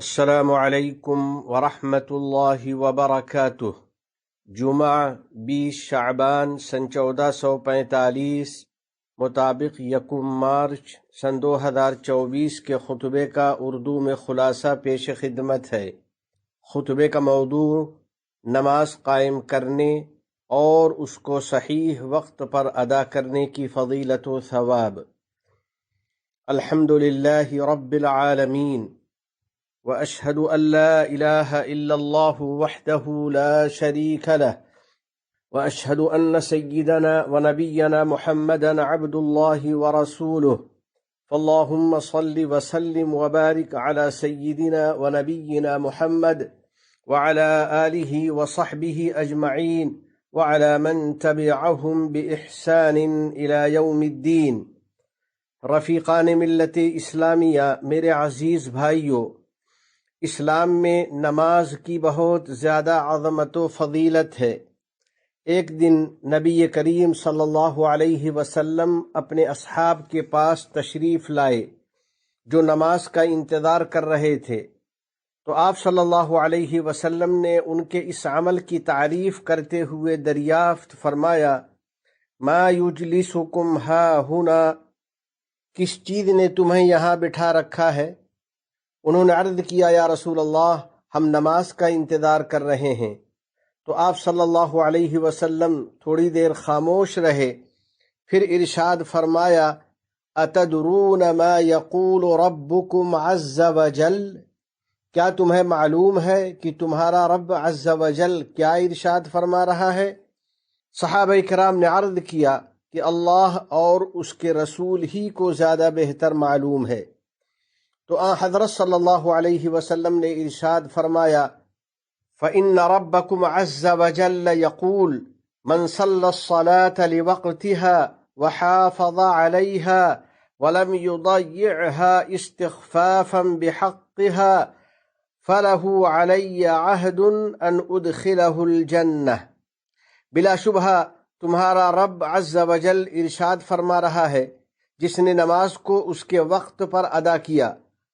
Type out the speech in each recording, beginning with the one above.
السلام علیکم ورحمۃ اللہ وبرکاتہ۔ جمعہ 20 شعبان سن 1445 مطابق 1 مارچ سن 2024 کے خطبے کا اردو میں خلاصہ پیش خدمت ہے۔ خطبے کا موضوع نماز قائم کرنے اور اس کو صحیح وقت پر ادا کرنے کی فضیلت و ثواب۔ الحمدللہ رب العالمین وأشهد أن لا إله إلا الله وحده لا شريك له وأشهد أن سيدنا ونبينا محمدا عبد الله ورسوله فاللهم صل وسلم وبارك على سيدنا ونبينا محمد وعلى آله وصحبه أجمعين وعلى من تبعهم بإحسان إلى يوم الدين۔ رفیقان ملت اسلامیہ، میرے عزیز بھائیو، اسلام میں نماز کی بہت زیادہ عظمت و فضیلت ہے۔ ایک دن نبی کریم صلی اللہ علیہ وسلم اپنے اصحاب کے پاس تشریف لائے جو نماز کا انتظار کر رہے تھے، تو آپ صلی اللہ علیہ وسلم نے ان کے اس عمل کی تعریف کرتے ہوئے دریافت فرمایا، ما یجلسکم ہا ہنا، کس چیز نے تمہیں یہاں بٹھا رکھا ہے؟ انہوں نے عرض کیا، یا رسول اللہ، ہم نماز کا انتظار کر رہے ہیں۔ تو آپ صلی اللہ علیہ وسلم تھوڑی دیر خاموش رہے، پھر ارشاد فرمایا، اتدرون ما یقول ربکم عز وجل، کیا تمہیں معلوم ہے کہ تمہارا رب عز وجل کیا ارشاد فرما رہا ہے؟ صحابہ کرام نے عرض کیا کہ اللہ اور اس کے رسول ہی کو زیادہ بہتر معلوم ہے۔ تو حضرت صلی اللہ علیہ وسلم نے ارشاد فرمایا، فإن ربكم عز وجل يقول من صلى الصلاة لوقتها وحافظ عليها ولم يضيعها استخفافا بحقها فله علي عهد أن أدخله الجنة۔ بلا شبہ تمہارا رب عز وجل ارشاد فرما رہا ہے، جس نے نماز کو اس کے وقت پر ادا کیا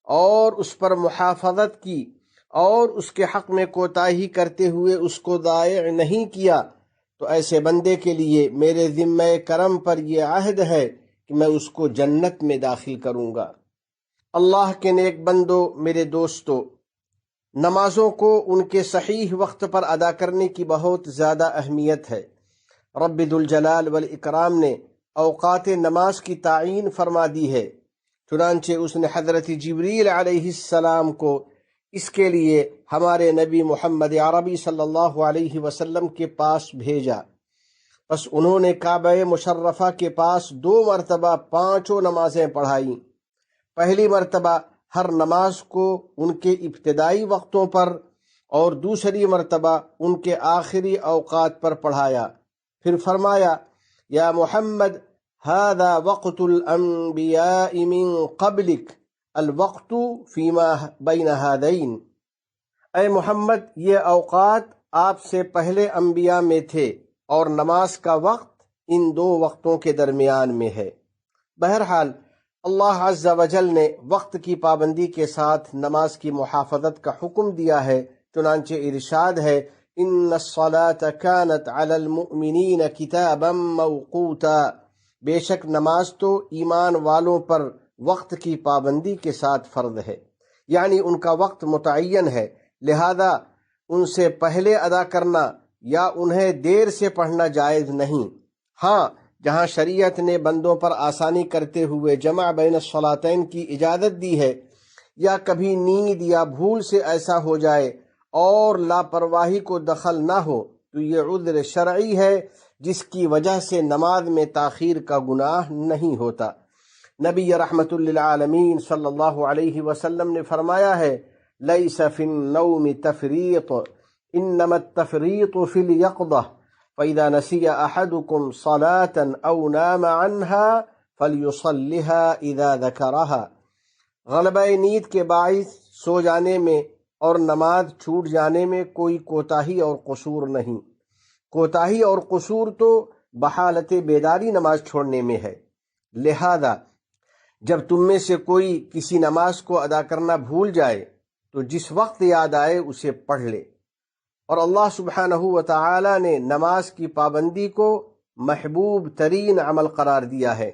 اور اس پر محافظت کی اور اس کے حق میں کوتاہی کرتے ہوئے اس کو ضائع نہیں کیا، تو ایسے بندے کے لیے میرے ذمہ کرم پر یہ عہد ہے کہ میں اس کو جنت میں داخل کروں گا۔ اللہ کے نیک بندو، میرے دوستو، نمازوں کو ان کے صحیح وقت پر ادا کرنے کی بہت زیادہ اہمیت ہے۔ رب ذوالجلال والاکرام نے اوقات نماز کی تعین فرما دی ہے، چنانچہ اس نے حضرت جبریل علیہ السلام کو اس کے لیے ہمارے نبی محمد عربی صلی اللہ علیہ وسلم کے پاس بھیجا۔ بس انہوں نے کعبہ مشرفہ کے پاس 2 مرتبہ 5 نمازیں پڑھائیں۔ پہلی مرتبہ ہر نماز کو ان کے ابتدائی وقتوں پر اور دوسری مرتبہ ان کے آخری اوقات پر پڑھایا۔ پھر فرمایا، یا محمد هذا وقت الانبیاء من قبلک الوقت فیما بین ہذین، اے محمد، یہ اوقات آپ سے پہلے انبیاء میں تھے اور نماز کا وقت ان 2 وقتوں کے درمیان میں ہے۔ بہرحال اللہ عز وجل نے وقت کی پابندی کے ساتھ نماز کی محافظت کا حکم دیا ہے، چنانچہ ارشاد ہے، ان الصلاة كانت على المؤمنین کتابا موقوتا، بے شک نماز تو ایمان والوں پر وقت کی پابندی کے ساتھ فرض ہے، یعنی ان کا وقت متعین ہے، لہذا ان سے پہلے ادا کرنا یا انہیں دیر سے پڑھنا جائز نہیں۔ ہاں، جہاں شریعت نے بندوں پر آسانی کرتے ہوئے جمع بین الصلاتین کی اجازت دی ہے، یا کبھی نیند یا بھول سے ایسا ہو جائے اور لاپرواہی کو دخل نہ ہو، تو یہ عذر شرعی ہے جس کی وجہ سے نماز میں تاخیر کا گناہ نہیں ہوتا۔ نبی رحمت للعالمین صلی اللہ علیہ وسلم نے فرمایا ہے، لیس فی النوم تفریط انما التفریط فی الیقظہ فاذا نسی احدکم صلاة او نام عنها فلیصلها اذا ذکرها۔ غلبہ نیند کے باعث سو جانے میں اور نماز چھوٹ جانے میں کوئی کوتاہی اور قصور نہیں۔ کوتاہی اور قصور تو بحالت بیداری نماز چھوڑنے میں ہے، لہذا جب تم میں سے کوئی کسی نماز کو ادا کرنا بھول جائے تو جس وقت یاد آئے اسے پڑھ لے۔ اور اللہ سبحانہ و تعالی نے نماز کی پابندی کو محبوب ترین عمل قرار دیا ہے۔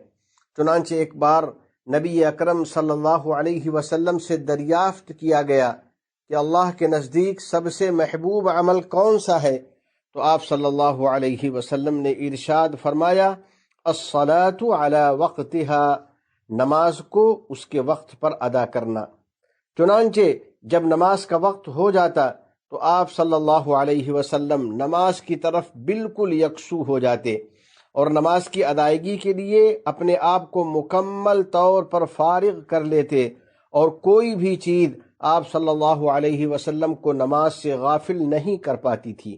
چنانچہ ایک بار نبی اکرم صلی اللہ علیہ وسلم سے دریافت کیا گیا کہ اللہ کے نزدیک سب سے محبوب عمل کون سا ہے؟ تو آپ صلی اللہ علیہ وسلم نے ارشاد فرمایا، الصلاۃ علی وقتها، نماز کو اس کے وقت پر ادا کرنا۔ چنانچہ جب نماز کا وقت ہو جاتا تو آپ صلی اللہ علیہ وسلم نماز کی طرف بالکل یکسو ہو جاتے اور نماز کی ادائیگی کے لیے اپنے آپ کو مکمل طور پر فارغ کر لیتے، اور کوئی بھی چیز آپ صلی اللہ علیہ وسلم کو نماز سے غافل نہیں کر پاتی تھی۔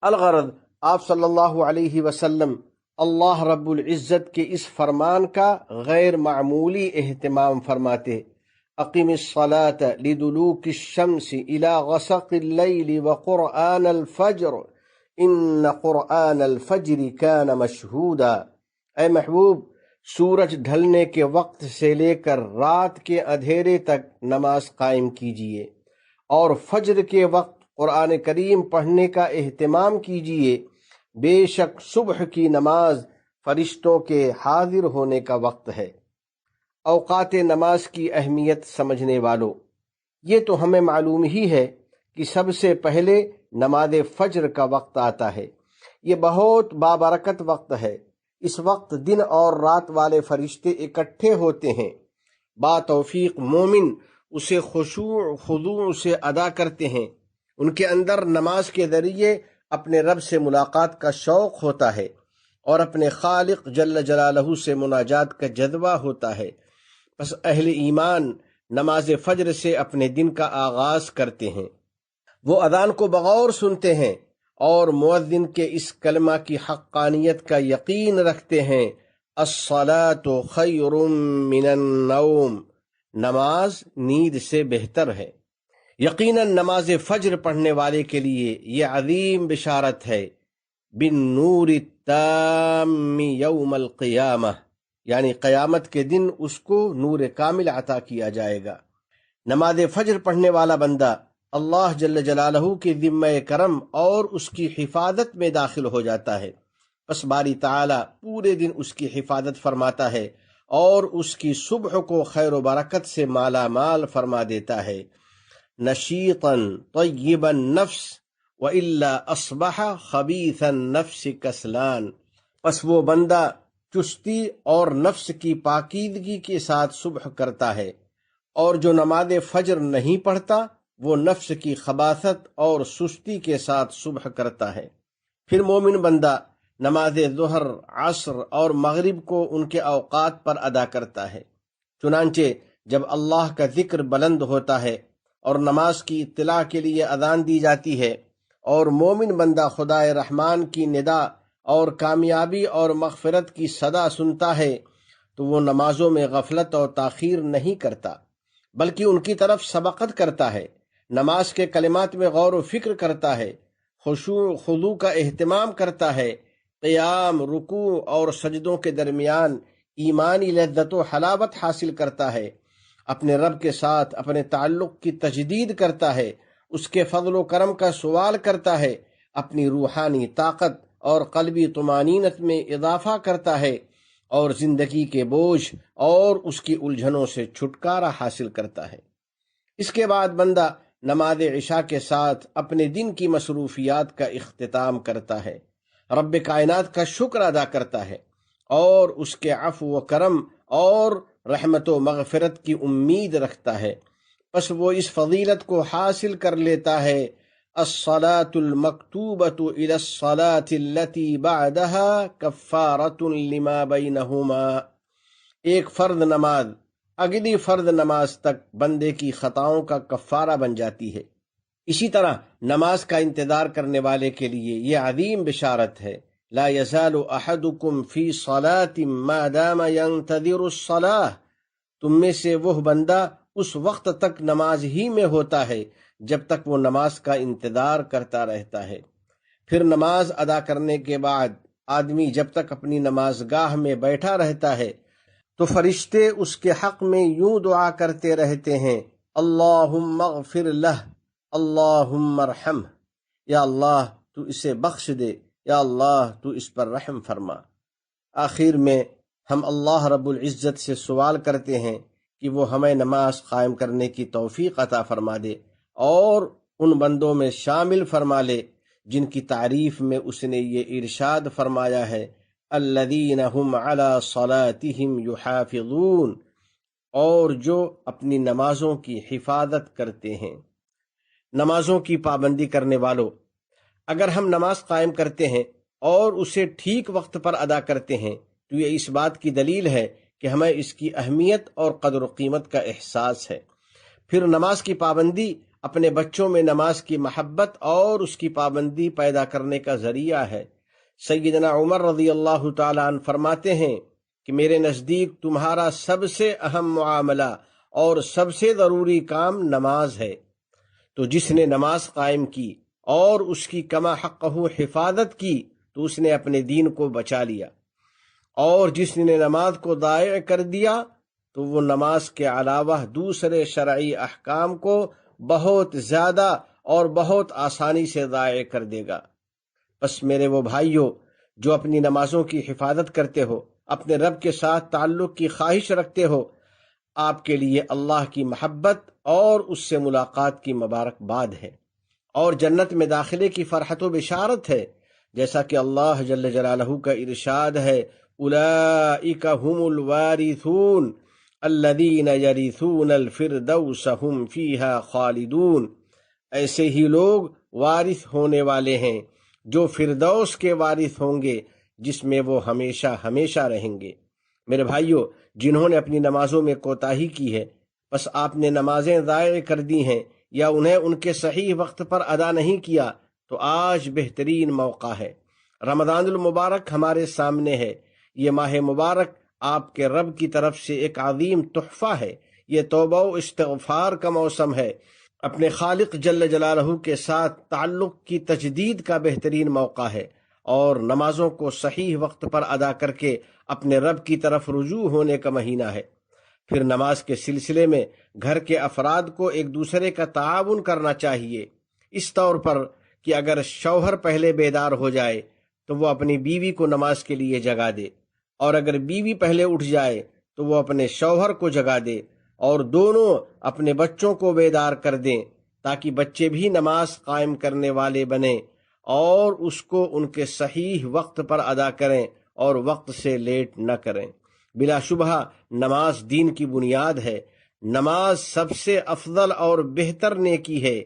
الغرض، آپ صلی اللہ علیہ وسلم اللہ رب العزت کے اس فرمان کا غیر معمولی اہتمام فرماتے، اقم الصلاة لدلوک الشمس الى غسق اللیل وقرآن الفجر ان قرآن الفجر کان مشہودا۔ اے محبوب، سورج ڈھلنے کے وقت سے لے کر رات کے اندھیرے تک نماز قائم کیجیے، اور فجر کے وقت قرآن کریم پڑھنے کا اہتمام کیجیے، بے شک صبح کی نماز فرشتوں کے حاضر ہونے کا وقت ہے۔ اوقات نماز کی اہمیت سمجھنے والوں، یہ تو ہمیں معلوم ہی ہے کہ سب سے پہلے نماز فجر کا وقت آتا ہے۔ یہ بہت بابرکت وقت ہے۔ اس وقت دن اور رات والے فرشتے اکٹھے ہوتے ہیں۔ با توفیق مومن اسے خشوع خضوع سے ادا کرتے ہیں۔ ان کے اندر نماز کے ذریعے اپنے رب سے ملاقات کا شوق ہوتا ہے اور اپنے خالق جل جلالہ سے مناجات کا جذبہ ہوتا ہے۔ پس اہل ایمان نماز فجر سے اپنے دن کا آغاز کرتے ہیں۔ وہ اذان کو بغور سنتے ہیں اور مؤذن کے اس کلمہ کی حقانیت کا یقین رکھتے ہیں، الصلاۃ خیر من النوم، نماز نیند سے بہتر ہے۔ یقیناً نماز فجر پڑھنے والے کے لیے یہ عظیم بشارت ہے، بالنور التام یوم القیامہ، یعنی قیامت کے دن اس کو نور کامل عطا کیا جائے گا۔ نماز فجر پڑھنے والا بندہ اللہ جل جلالہ کے ذمہ کرم اور اس کی حفاظت میں داخل ہو جاتا ہے۔ پس باری تعالی پورے دن اس کی حفاظت فرماتا ہے اور اس کی صبح کو خیر و برکت سے مالا مال فرما دیتا ہے۔ نشیطا طیب النفس وإلا اصبح خبیث النفس کسلان، پس وہ بندہ چستی اور نفس کی پاکیزگی کے ساتھ صبح کرتا ہے، اور جو نماز فجر نہیں پڑھتا وہ نفس کی خباثت اور سستی کے ساتھ صبح کرتا ہے۔ پھر مومن بندہ نماز ظہر، عصر اور مغرب کو ان کے اوقات پر ادا کرتا ہے۔ چنانچہ جب اللہ کا ذکر بلند ہوتا ہے اور نماز کی اطلاع کے لیے اذان دی جاتی ہے اور مومن بندہ خدائے رحمان کی ندا اور کامیابی اور مغفرت کی صدا سنتا ہے تو وہ نمازوں میں غفلت اور تاخیر نہیں کرتا، بلکہ ان کی طرف سبقت کرتا ہے، نماز کے کلمات میں غور و فکر کرتا ہے، خشوع خضوع کا اہتمام کرتا ہے، قیام، رکوع اور سجدوں کے درمیان ایمانی لذت و حلاوت حاصل کرتا ہے، اپنے رب کے ساتھ اپنے تعلق کی تجدید کرتا ہے، اس کے فضل و کرم کا سوال کرتا ہے، اپنی روحانی طاقت اور قلبی طمانینت میں اضافہ کرتا ہے، اور زندگی کے بوجھ اور اس کی الجھنوں سے چھٹکارا حاصل کرتا ہے۔ اس کے بعد بندہ نماز عشاء کے ساتھ اپنے دن کی مصروفیات کا اختتام کرتا ہے، رب کائنات کا شکر ادا کرتا ہے اور اس کے عفو و کرم اور رحمت و مغفرت کی امید رکھتا ہے۔ پس وہ اس فضیلت کو حاصل کر لیتا ہے، الصلاة المکتوبة الى الصلاة التي بعدها کفارة لما بینہما، ایک فرض نماز اگلی فرض نماز تک بندے کی خطاؤں کا کفارہ بن جاتی ہے۔ اسی طرح نماز کا انتظار کرنے والے کے لیے یہ عظیم بشارت ہے، لا یزال احدکم فی صلاة ما دام ینتظر الصلاة، تم میں سے وہ بندہ اس وقت تک نماز ہی میں ہوتا ہے جب تک وہ نماز کا انتظار کرتا رہتا ہے۔ پھر نماز ادا کرنے کے بعد آدمی جب تک اپنی نماز گاہ میں بیٹھا رہتا ہے تو فرشتے اس کے حق میں یوں دعا کرتے رہتے ہیں، اللہم اغفر لہ، اللہم ارحمہ، یا اللہ تو اسے بخش دے، یا اللہ تو اس پر رحم فرما۔ آخر میں ہم اللہ رب العزت سے سوال کرتے ہیں کہ وہ ہمیں نماز قائم کرنے کی توفیق عطا فرما دے اور ان بندوں میں شامل فرما لے جن کی تعریف میں اس نے یہ ارشاد فرمایا ہے، الذین هم علی صلاتہم یحافظون، اور جو اپنی نمازوں کی حفاظت کرتے ہیں۔ نمازوں کی پابندی کرنے والوں، اگر ہم نماز قائم کرتے ہیں اور اسے ٹھیک وقت پر ادا کرتے ہیں تو یہ اس بات کی دلیل ہے کہ ہمیں اس کی اہمیت اور قدر و قیمت کا احساس ہے۔ پھر نماز کی پابندی اپنے بچوں میں نماز کی محبت اور اس کی پابندی پیدا کرنے کا ذریعہ ہے۔ سیدنا عمر رضی اللہ تعالیٰ عنہ فرماتے ہیں کہ میرے نزدیک تمہارا سب سے اہم معاملہ اور سب سے ضروری کام نماز ہے، تو جس نے نماز قائم کی اور اس کی کما حقہ حفاظت کی تو اس نے اپنے دین کو بچا لیا، اور جس نے نماز کو ضائع کر دیا تو وہ نماز کے علاوہ دوسرے شرعی احکام کو بہت زیادہ اور بہت آسانی سے ضائع کر دے گا۔ بس میرے وہ بھائیوں جو اپنی نمازوں کی حفاظت کرتے ہو، اپنے رب کے ساتھ تعلق کی خواہش رکھتے ہو، آپ کے لیے اللہ کی محبت اور اس سے ملاقات کی مبارکباد ہے اور جنت میں داخلے کی فرحت و بشارت ہے، جیسا کہ اللہ جل جلالہ کا ارشاد ہے، اولئک هم الوارثون الذین یرثون الفردوس هم فیہا خالدون، ایسے ہی لوگ وارث ہونے والے ہیں جو فردوس کے وارث ہوں گے جس میں وہ ہمیشہ ہمیشہ رہیں گے۔ میرے بھائیوں، جنہوں نے اپنی نمازوں میں کوتاہی کی ہے، بس آپ نے نمازیں ضائع کر دی ہیں یا انہیں ان کے صحیح وقت پر ادا نہیں کیا، تو آج بہترین موقع ہے۔ رمضان المبارک ہمارے سامنے ہے۔ یہ ماہ مبارک آپ کے رب کی طرف سے ایک عظیم تحفہ ہے۔ یہ توبہ و استغفار کا موسم ہے۔ اپنے خالق جل جلالہ کے ساتھ تعلق کی تجدید کا بہترین موقع ہے، اور نمازوں کو صحیح وقت پر ادا کر کے اپنے رب کی طرف رجوع ہونے کا مہینہ ہے۔ پھر نماز کے سلسلے میں گھر کے افراد کو ایک دوسرے کا تعاون کرنا چاہیے، اس طور پر کہ اگر شوہر پہلے بیدار ہو جائے تو وہ اپنی بیوی کو نماز کے لیے جگا دے، اور اگر بیوی پہلے اٹھ جائے تو وہ اپنے شوہر کو جگا دے، اور دونوں اپنے بچوں کو بیدار کر دیں تاکہ بچے بھی نماز قائم کرنے والے بنیں اور اس کو ان کے صحیح وقت پر ادا کریں اور وقت سے لیٹ نہ کریں۔ بلا شبہ نماز دین کی بنیاد ہے۔ نماز سب سے افضل اور بہتر نیکی ہے،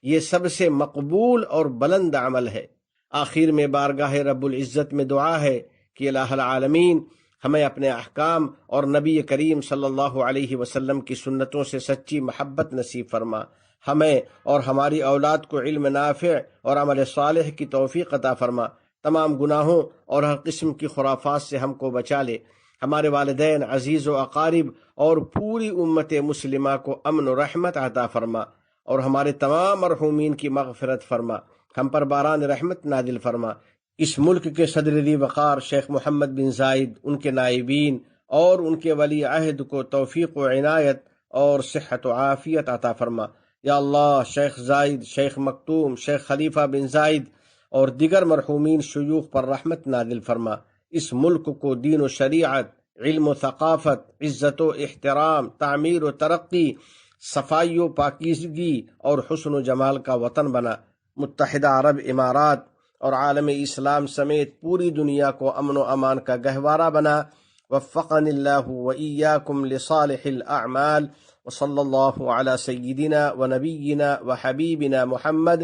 یہ سب سے مقبول اور بلند عمل ہے۔ آخر میں بارگاہ رب العزت میں دعا ہے کہ الہ العالمین ہمیں اپنے احکام اور نبی کریم صلی اللہ علیہ وسلم کی سنتوں سے سچی محبت نصیب فرما، ہمیں اور ہماری اولاد کو علم نافع اور عمل صالح کی توفیق عطا فرما، تمام گناہوں اور ہر قسم کی خرافات سے ہم کو بچا لے، ہمارے والدین، عزیز و اقارب اور پوری امت مسلمہ کو امن و رحمت عطا فرما، اور ہمارے تمام مرحومین کی مغفرت فرما، ہم پر باران رحمت نازل فرما۔ اس ملک کے صدر ذی وقار شیخ محمد بن زائد، ان کے نائبین اور ان کے ولی عہد کو توفیق و عنایت اور صحت و عافیت عطا فرما۔ یا اللہ، شیخ زائد، شیخ مکتوم، شیخ خلیفہ بن زائد اور دیگر مرحومین شیوخ پر رحمت نازل فرما۔ اس ملک کو دین و شریعت، علم و ثقافت، عزت و احترام، تعمیر و ترقی، صفائی و پاکیزگی اور حسن و جمال کا وطن بنا۔ متحدہ عرب امارات اور عالم اسلام سمیت پوری دنیا کو امن و امان کا گہوارہ بنا۔ وفقنی اللہ و ایاکم لصالح الاعمال، وصلی اللہ علی سیدنا و نبینا و حبیبنا محمد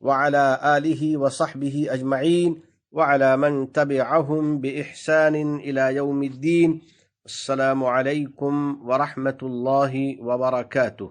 وعلى آلہ وصحبہ اجمعین وعلى من تبعهم بإحسان إلى يوم الدين۔ السلام علیکم ورحمۃ اللہ وبرکاتہ۔